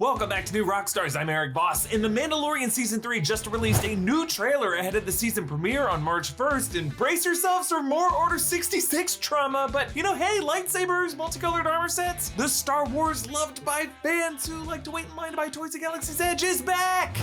Welcome back to New Rockstars. I'm Erik Voss, and The Mandalorian Season 3 just released a new trailer ahead of the season premiere on March 1st, and brace yourselves for more Order 66 trauma, but you know, hey, lightsabers, multicolored armor sets, the Star Wars loved by fans who like to wait in line to buy toys at Galaxy's Edge is back!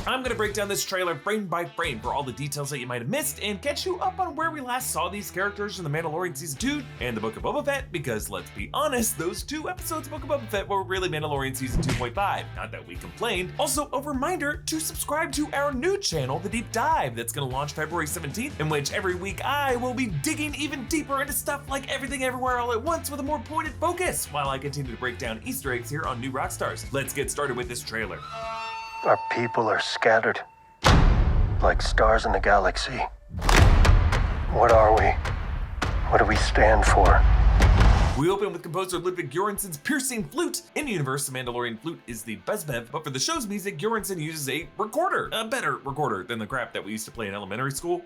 I'm gonna break down this trailer frame by frame for all the details that you might have missed and catch you up on where we last saw these characters in The Mandalorian Season 2 and the Book of Boba Fett, because let's be honest, those two episodes of Book of Boba Fett were really Mandalorian Season 2.5. Not that we complained. Also, a reminder to subscribe to our new channel, The Deep Dive, that's gonna launch February 17th, in which every week I will be digging even deeper into stuff like Everything Everywhere All at Once with a more pointed focus, while I continue to break down Easter eggs here on New Rockstars. Let's get started with this trailer. Our people are scattered, like stars in the galaxy. What are we? What do we stand for? We open with composer Ludwig Göransson's piercing flute. In universe, the Mandalorian flute is the bezmev, but for the show's music, Göransson uses a recorder, a better recorder than the crap that we used to play in elementary school.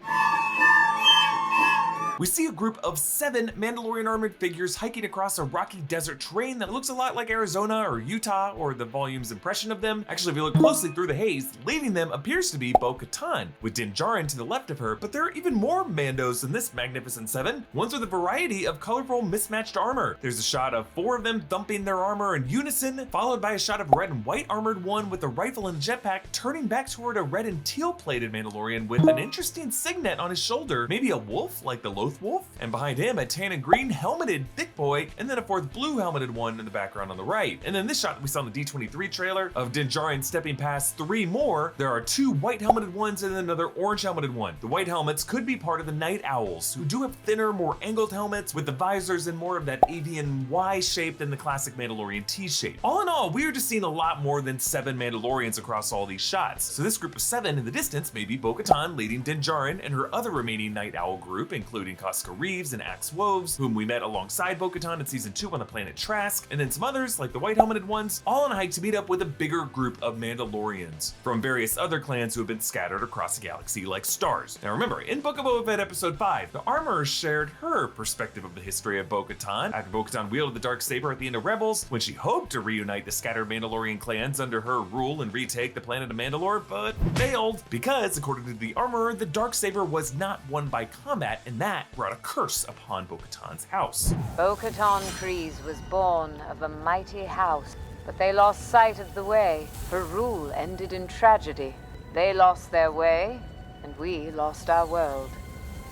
We see a group of 7 Mandalorian armored figures hiking across a rocky desert terrain that looks a lot like Arizona or Utah, or the volume's impression of them. Actually, if you look closely through the haze, leading them appears to be Bo-Katan, with Din Djarin to the left of her, but there are even more Mandos in this magnificent 7, ones with a variety of colorful mismatched armor. There's a shot of 4 of them thumping their armor in unison, followed by a shot of a red and white armored one with a rifle and jetpack turning back toward a red and teal plated Mandalorian with an interesting signet on his shoulder, maybe a wolf like the Loth Wolf, and behind him a tan and green helmeted thick boy, and then a 4th blue helmeted one in the background on the right. And then this shot we saw in the D23 trailer of Din Djarin stepping past 3 more. There are 2 white helmeted ones and then another orange helmeted one. The white helmets could be part of the Night Owls, who do have thinner, more angled helmets with the visors and more of that avian Y shape than the classic Mandalorian T shape. All in all, we are just seeing a lot more than 7 Mandalorians across all these shots. So this group of 7 in the distance may be Bo-Katan leading Din Djarin and her other remaining Night Owl group, including Koska Reeves and Axe Woves, whom we met alongside Bo-Katan in Season 2 on the planet Trask, and then some others, like the white helmeted ones, all on a hike to meet up with a bigger group of Mandalorians from various other clans who have been scattered across the galaxy like stars. Now remember, in Book of Boba Fett Episode 5, the armorer shared her perspective of the history of Bo-Katan after Bo-Katan wielded the Darksaber at the end of Rebels, when she hoped to reunite the scattered Mandalorian clans under her rule and retake the planet of Mandalore, but failed, because according to the armorer, the Darksaber was not won by combat, and that brought a curse upon Bo-Katan's house. Bo-Katan Kryze was born of a mighty house, but they lost sight of the way. Her rule ended in tragedy. They lost their way, and we lost our world.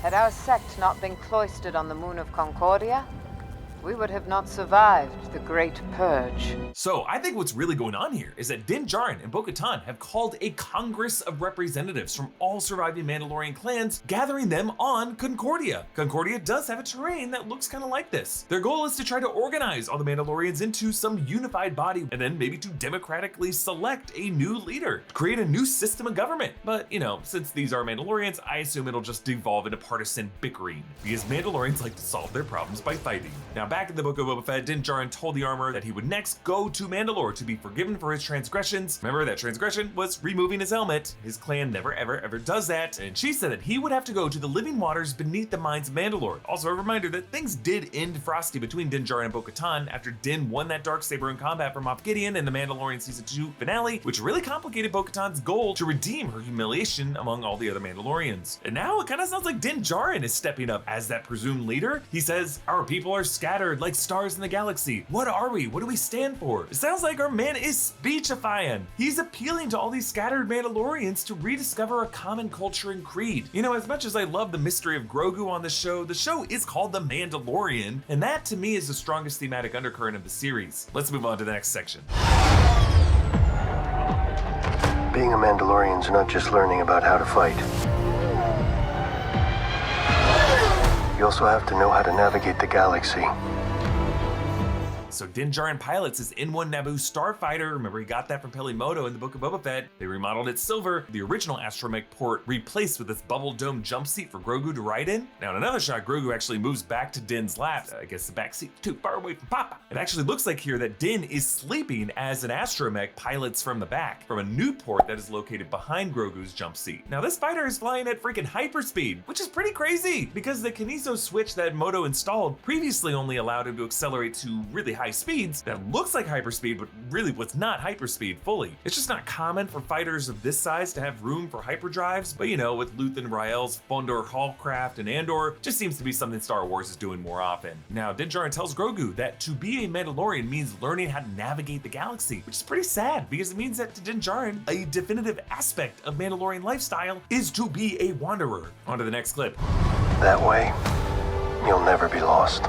Had our sect not been cloistered on the moon of Concordia, we would have not survived the Great Purge. So I think what's really going on here is that Din Djarin and Bo-Katan have called a Congress of representatives from all surviving Mandalorian clans, gathering them on Concordia. Concordia does have a terrain that looks kind of like this. Their goal is to try to organize all the Mandalorians into some unified body, and then maybe to democratically select a new leader, create a new system of government. But you know, since these are Mandalorians, I assume it'll just devolve into partisan bickering, because Mandalorians like to solve their problems by fighting. Now back in the Book of Boba Fett, Din Djarin told the armorer that he would next go to Mandalore to be forgiven for his transgressions. Remember, that transgression was removing his helmet. His clan never ever does that. And she said that he would have to go to the living waters beneath the mines of Mandalore. Also a reminder that things did end frosty between Din Djarin and Bo-Katan after Din won that Darksaber in combat from Moff Gideon in the Mandalorian Season 2 finale, which really complicated Bo-Katan's goal to redeem her humiliation among all the other Mandalorians. And now it kind of sounds like Din Djarin is stepping up as that presumed leader. He says, "Our people are scattered like stars in the galaxy. What are we? What do we stand for?" It sounds like our man is speechifying. He's appealing to all these scattered Mandalorians to rediscover a common culture and creed. You know, as much as I love the mystery of Grogu on the show is called The Mandalorian, and that to me is the strongest thematic undercurrent of the series. Let's move on to the next section. Being a Mandalorian's not just learning about how to fight. You also have to know how to navigate the galaxy. So Din Djarin pilots his N1 Naboo starfighter. Remember, he got that from Pelimoto in the Book of Boba Fett. They remodeled it silver, the original astromech port replaced with this bubble dome jump seat for Grogu to ride in. Now in another shot, Grogu actually moves back to Din's lap. I guess the back seat's too far away from Papa. It actually looks like here that Din is sleeping as an astromech pilots from the back, from a new port that is located behind Grogu's jump seat. Now this fighter is flying at freaking hyperspeed, which is pretty crazy because the kineso switch that Moto installed previously only allowed him to accelerate to really high high speeds that looks like hyperspeed, but really was not hyperspeed fully. It's just not common for fighters of this size to have room for hyperdrives, but you know, with Luthen Rael's Fondor Hallcraft and Andor, just seems to be something Star Wars is doing more often. Now, Din Djarin tells Grogu that to be a Mandalorian means learning how to navigate the galaxy, which is pretty sad because it means that to Din Djarin, a definitive aspect of Mandalorian lifestyle is to be a wanderer. On to the next clip. That way, you'll never be lost.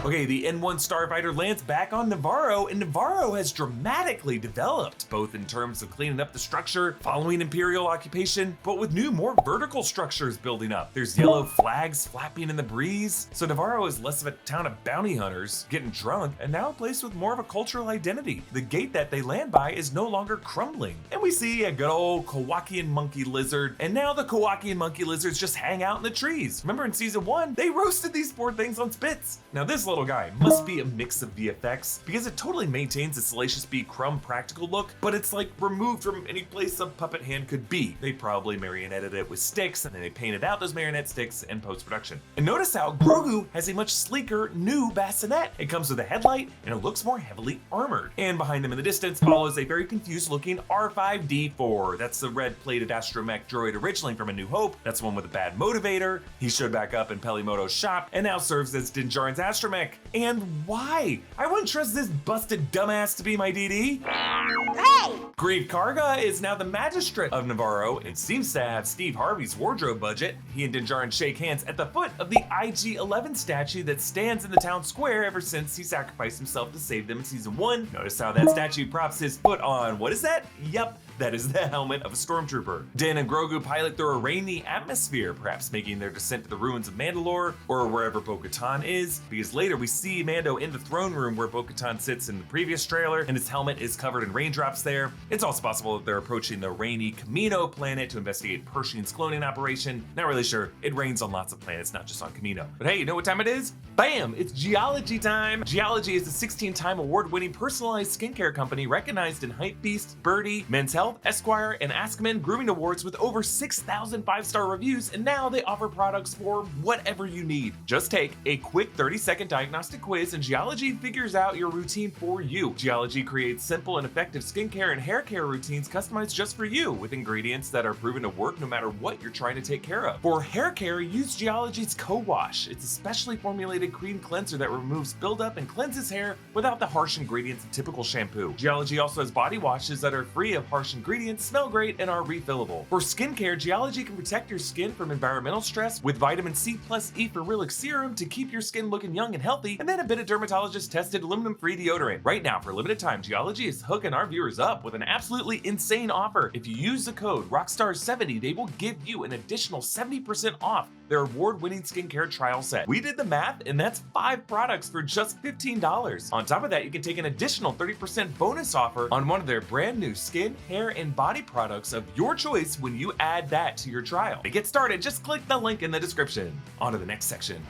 Okay, the N1 starfighter lands back on Navarro, and Navarro has dramatically developed, both in terms of cleaning up the structure following Imperial occupation, but with new, more vertical structures building up. There's yellow flags flapping in the breeze, so Navarro is less of a town of bounty hunters getting drunk, and now a place with more of a cultural identity. The gate that they land by is no longer crumbling, and we see a good old Kowakian monkey lizard, and now the Kowakian monkey lizards just hang out in the trees. Remember in season 1, they roasted these poor things on spits. Now this little guy must be a mix of VFX because it totally maintains a Salacious B. Crumb practical look, but it's like removed from any place a puppet hand could be. They probably marionetted it with sticks and then they painted out those marionette sticks in post-production. And notice how Grogu has a much sleeker new bassinet. It comes with a headlight and it looks more heavily armored. And behind him in the distance follows a very confused looking R5-D4. That's the red plated astromech droid originally from A New Hope. That's the one with a bad motivator. He showed back up in Pelimoto's shop and now serves as Din Djarin's astromech. And why? I wouldn't trust this busted dumbass to be my DD. Hey! Greef Karga is now the magistrate of Navarro and seems to have Steve Harvey's wardrobe budget. He and Din Djarin shake hands at the foot of the IG-11 statue that stands in the town square ever since he sacrificed himself to save them in season 1. Notice how that statue props his foot on, what is that? Yep. That is the helmet of a stormtrooper. Din and Grogu pilot through a rainy atmosphere, perhaps making their descent to the ruins of Mandalore or wherever Bo-Katan is, because later we see Mando in the throne room where Bo-Katan sits in the previous trailer and his helmet is covered in raindrops there. It's also possible that they're approaching the rainy Kamino planet to investigate Pershing's cloning operation. Not really sure. It rains on lots of planets, not just on Kamino. But hey, you know what time it is? Bam! It's Geology time! Geology is a 16-time award-winning personalized skincare company recognized in Hypebeast, Birdie, Men's Health, Esquire, and Askmen grooming awards with over 6,000 5-star reviews, and now they offer products for whatever you need. Just take a quick 30-second diagnostic quiz and Geology figures out your routine for you. Geology creates simple and effective skincare and hair care routines customized just for you with ingredients that are proven to work no matter what you're trying to take care of. For hair care, use Geology's Co-Wash. It's a specially formulated cream cleanser that removes buildup and cleanses hair without the harsh ingredients of typical shampoo. Geology also has body washes that are free of harsh ingredients, smell great, and are refillable. For skincare, Geology can protect your skin from environmental stress with vitamin C plus E ferulic serum to keep your skin looking young and healthy, and then a bit of dermatologist-tested aluminum-free deodorant. Right now, for a limited time, Geology is hooking our viewers up with an absolutely insane offer. If you use the code Rockstars70, they will give you an additional 70% off their award-winning skincare trial set. We did the math, and that's 5 products for just $15. On top of that, you can take an additional 30% bonus offer on one of their brand new skin, hair, and body products of your choice when you add that to your trial. To get started, just click the link in the description. On to the next section.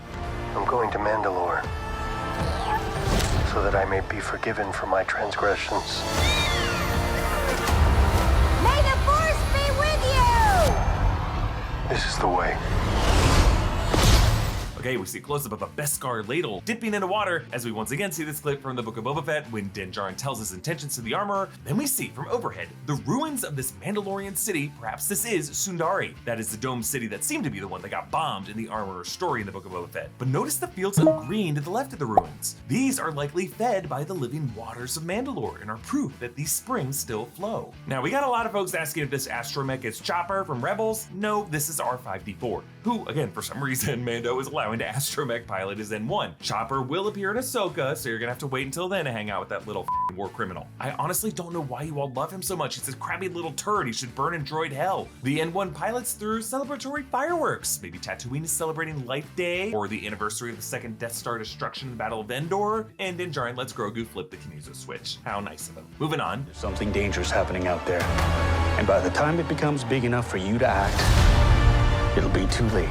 I'm going to Mandalore so that I may be forgiven for my transgressions. May the Force be with you! This is the way. Okay, we see a close-up of a Beskar ladle dipping into water as we once again see this clip from the Book of Boba Fett when Din Djarin tells his intentions to the armorer. Then we see from overhead the ruins of this Mandalorian city. Perhaps this is Sundari. That is the domed city that seemed to be the one that got bombed in the armorer's story in the Book of Boba Fett. But notice the fields of green to the left of the ruins. These are likely fed by the living waters of Mandalore and are proof that these springs still flow. Now, we got a lot of folks asking if this astromech is Chopper from Rebels. No, this is R5-D4, who, again, for some reason, Mando is allowing to astromech pilot is N1. Chopper will appear in Ahsoka, so you're gonna have to wait until then to hang out with that little war criminal. I honestly don't know why you all love him so much. He's this crabby little turd. He should burn in droid hell. The N1 pilots through celebratory fireworks. Maybe Tatooine is celebrating Life Day, or the anniversary of the second Death Star destruction in the Battle of Endor, and Din Djarin lets Grogu flip the Kineso switch. How nice of him. Moving on. There's something dangerous happening out there. And by the time it becomes big enough for you to act, it'll be too late.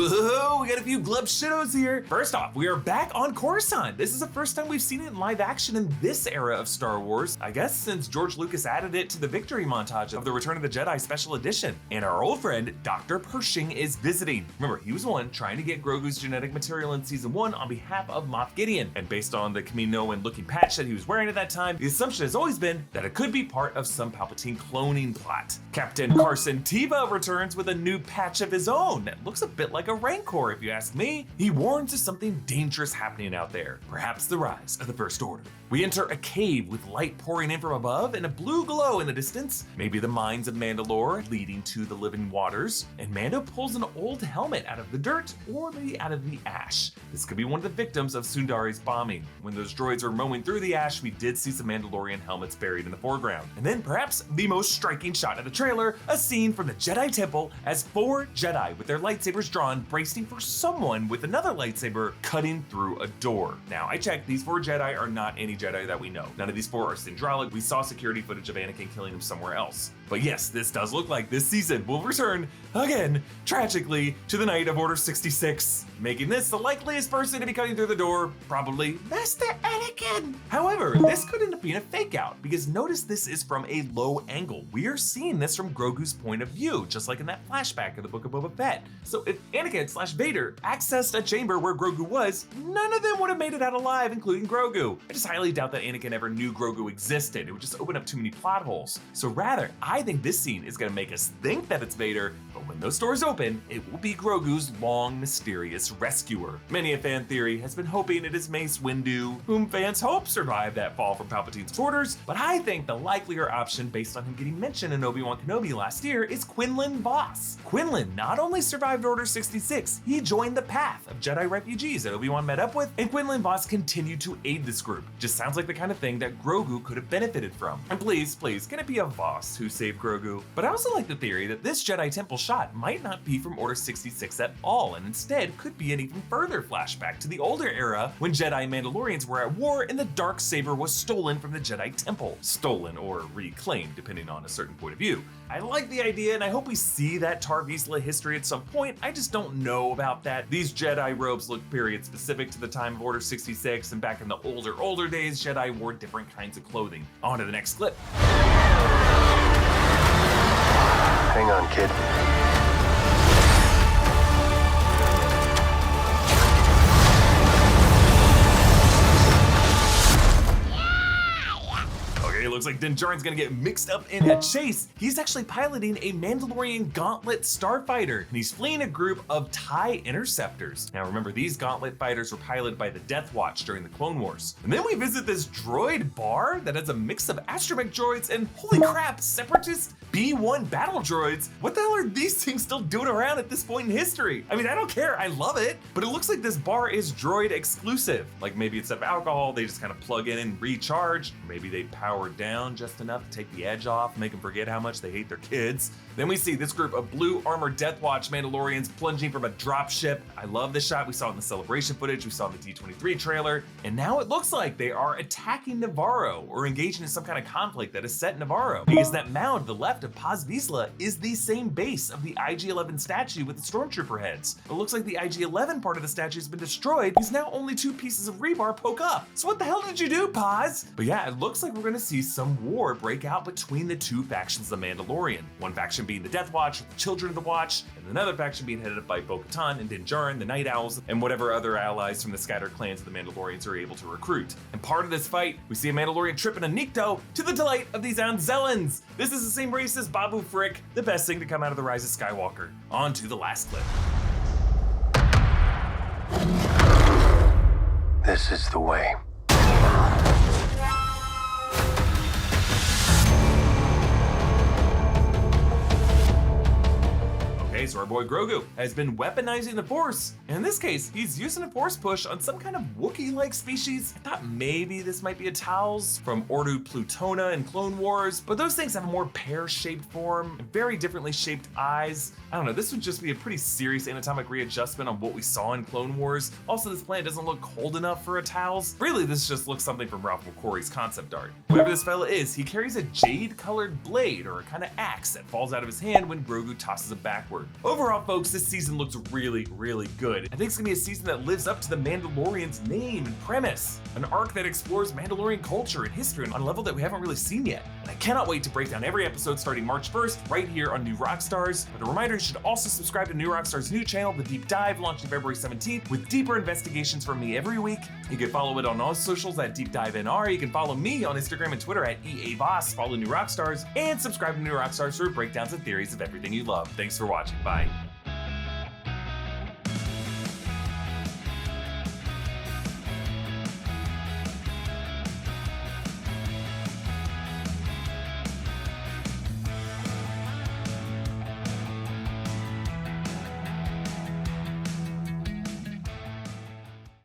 Whoa, we got a few glub shittos here. First off, we are back on Coruscant. This is the first time we've seen it in live action in this era of Star Wars, I guess since George Lucas added it to the victory montage of the Return of the Jedi special edition. And our old friend, Dr. Pershing, is visiting. Remember, he was the one trying to get Grogu's genetic material in season 1 on behalf of Moff Gideon. And based on the Kaminoan looking patch that he was wearing at that time, the assumption has always been that it could be part of some Palpatine cloning plot. Captain Carson Teva returns with a new patch of his own that looks a bit like a Rancor if you ask me. He warns of something dangerous happening out there, perhaps the rise of the First Order. We enter a cave with light pouring in from above and a blue glow in the distance, maybe the mines of Mandalore leading to the living waters, and Mando pulls an old helmet out of the dirt or maybe out of the ash. This could be one of the victims of Sundari's bombing. When those droids were mowing through the ash, we did see some Mandalorian helmets buried in the foreground. And then perhaps the most striking shot of the trailer, a scene from the Jedi Temple as 4 Jedi with their lightsabers drawn, bracing for someone with another lightsaber cutting through a door. Now, I checked, these 4 Jedi are not any Jedi that we know. None of these 4 are Syndralic. We saw security footage of Anakin killing him somewhere else. But yes, this does look like this season will return again, tragically, to the night of Order 66, making this the likeliest person to be cutting through the door, probably Master Anakin. However, this could end up being a fake out, because notice this is from a low angle. We are seeing this from Grogu's point of view, just like in that flashback of the Book of Boba Fett. So if Anakin/Vader accessed a chamber where Grogu was, none of them would have made it out alive, including Grogu. I just highly doubt that Anakin ever knew Grogu existed. It would just open up too many plot holes. So rather, I think this scene is gonna make us think that it's Vader, but when those doors open, it will be Grogu's long, mysterious rescuer. Many a fan theory has been hoping it is Mace Windu, whom fans hope survived that fall from Palpatine's orders, but I think the likelier option, based on him getting mentioned in Obi-Wan Kenobi last year, is Quinlan Voss. Quinlan not only survived Order 66, he joined the path of Jedi refugees that Obi-Wan met up with, and Quinlan Voss continued to aid this group. Just sounds like the kind of thing that Grogu could have benefited from. And please, can it be a Voss who saved Grogu? But I also like the theory that this Jedi Temple shot might not be from Order 66 at all, and instead could be an even further flashback to the older era when Jedi and Mandalorians were at war and the Darksaber was stolen from the Jedi Temple. Stolen or reclaimed, depending on a certain point of view. I like the idea, and I hope we see that Tar Vizsla history at some point. I just don't know about that. These Jedi robes look period specific to the time of Order 66, and back in the older days, Jedi wore different kinds of clothing. On to the next clip. Hang on, kid. It looks like Din Djarin's gonna get mixed up in a chase. He's actually piloting a Mandalorian Gauntlet starfighter, and he's fleeing a group of TIE interceptors. Now remember, these Gauntlet fighters were piloted by the Death Watch during the Clone Wars. And then we visit this droid bar that has a mix of astromech droids and, holy crap, separatist B-1 battle droids. What the hell are these things still doing around at this point in history? I mean, I don't care, I love it, but it looks like this bar is droid exclusive. Like maybe instead of alcohol, they just kind of plug in and recharge. Maybe they power down just enough to take the edge off, make them forget how much they hate their kids. Then we see this group of blue armored Death Watch Mandalorians plunging from a dropship. I love this shot. We saw it in the celebration footage, we saw it in the D23 trailer, and now it looks like they are attacking Navarro or engaging in some kind of conflict that is set in Navarro, because that mound to the left of Paz Vizsla is the same base of the IG-11 statue with the stormtrooper heads. It looks like the IG-11 part of the statue has been destroyed because now only 2 pieces of rebar poke up. So what the hell did you do, Paz? But yeah, it looks like we're gonna see some war break out between the 2 factions of the Mandalorian. One faction being the Death Watch, with the Children of the Watch, and another faction being headed up by Bo-Katan and Din Djarin, the Night Owls, and whatever other allies from the scattered clans of the Mandalorians are able to recruit. And part of this fight, we see a Mandalorian tripping a Nikto to the delight of these Anzellans. This is the same race as Babu Frick, the best thing to come out of the Rise of Skywalker. On to the last clip. This is the way. Okay, so our boy Grogu has been weaponizing the Force, and in this case, he's using a Force push on some kind of Wookiee-like species. I thought maybe this might be a Taus from Ordu Plutona in Clone Wars, but those things have a more pear-shaped form, and very differently shaped eyes. I don't know, this would just be a pretty serious anatomic readjustment on what we saw in Clone Wars. Also, this planet doesn't look cold enough for a Taus. Really, this just looks something from Ralph McQuarrie's concept art. Whoever this fella is, he carries a jade-colored blade, or a kind of axe, that falls out of his hand when Grogu tosses it backward. Overall, folks, this season looks really, really good. I think it's gonna be a season that lives up to the Mandalorian's name and premise. An arc that explores Mandalorian culture and history on a level that we haven't really seen yet. And I cannot wait to break down every episode starting March 1st, right here on New Rockstars. But a reminder, you should also subscribe to New Rockstars' new channel, The Deep Dive, launching February 17th, with deeper investigations from me every week. You can follow it on all socials at Deep Dive NR. You can follow me on Instagram and Twitter at EA Voss, follow New Rockstars, and subscribe to New Rockstars for breakdowns and theories of everything you love. Thanks for watching. Bye.